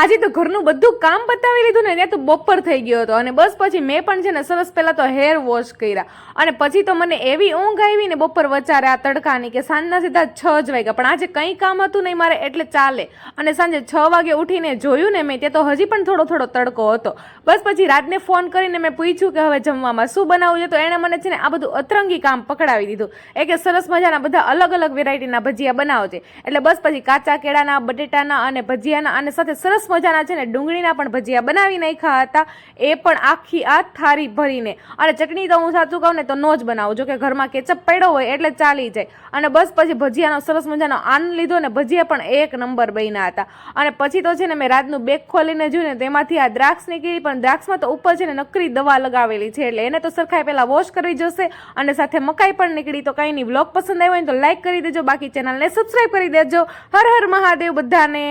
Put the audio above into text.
આજે તો ઘરનું બધું કામ પતાવી લીધું ને ત્યાં તો બપોર થઈ ગયો હતો અને બસ પછી મેં પણ છે ને સરસ પહેલા તો હેર વોશ કર્યા અને પછી તો મને એવી ઊંઘ આવી ને બપોર વચારે આ તડકાની કે સાંજના સીધા 6 જ વાગ્યા. પણ આજે કંઈ કામ હતું નહીં મારે એટલે ચાલે અને સાંજે 6 વાગે ઉઠીને જોયું ને મેં ત્યાં તો હજી પણ થોડો થોડો તડકો હતો. બસ પછી રાતને ફોન કરીને મેં પૂછ્યું કે હવે જમવામાં શું બનાવવું છે, તો એણે મને છે ને આ બધું અતરંગી કામ પકડાવી દીધું. એ કે સરસ મજાના બધા અલગ અલગ વેરાયટીના ભજીયા બનાવજે. એટલે બસ પછી કાચા કેળાના, બટેટાના અને ભજીયાના અને સાથે સરસ મજાના છે ને ડુંગળીના પણ ભજીયા બનાવી નાખ્યા હતા, એ પણ આખી આ થાળી ભરીને. અને ચટણી તો હું સાચું કહું ને તો નો જ બનાવું, જો કે ઘરમાં કેચઅપ પડ્યો હોય એટલે ચાલી જાય. અને બસ પછી ભજીયાનો સરસ મજાનો આનંદ લીધો ને ભજીયા પણ એક નંબર બન્યા હતા. અને પછી તો છે ને મેં રાતનું બેગ ખોલીને જોયું ને તેમાંથી આ દ્રાક્ષ નીકળી, પણ દ્રાક્ષમાં તો ઉપર છે ને નકરી દવા લગાવેલી છે એટલે એને તો સરખાઈ પહેલાં વોશ કરવી જશે. અને સાથે મકાઈ પણ નીકળી. તો કંઈ નહીં, વ્લોગ પસંદ આવ્યો હોય તો લાઈક કરી દેજો, બાકી ચેનલને સબસ્ક્રાઈબ કરી દેજો. હર હર મહાદેવ બધાને.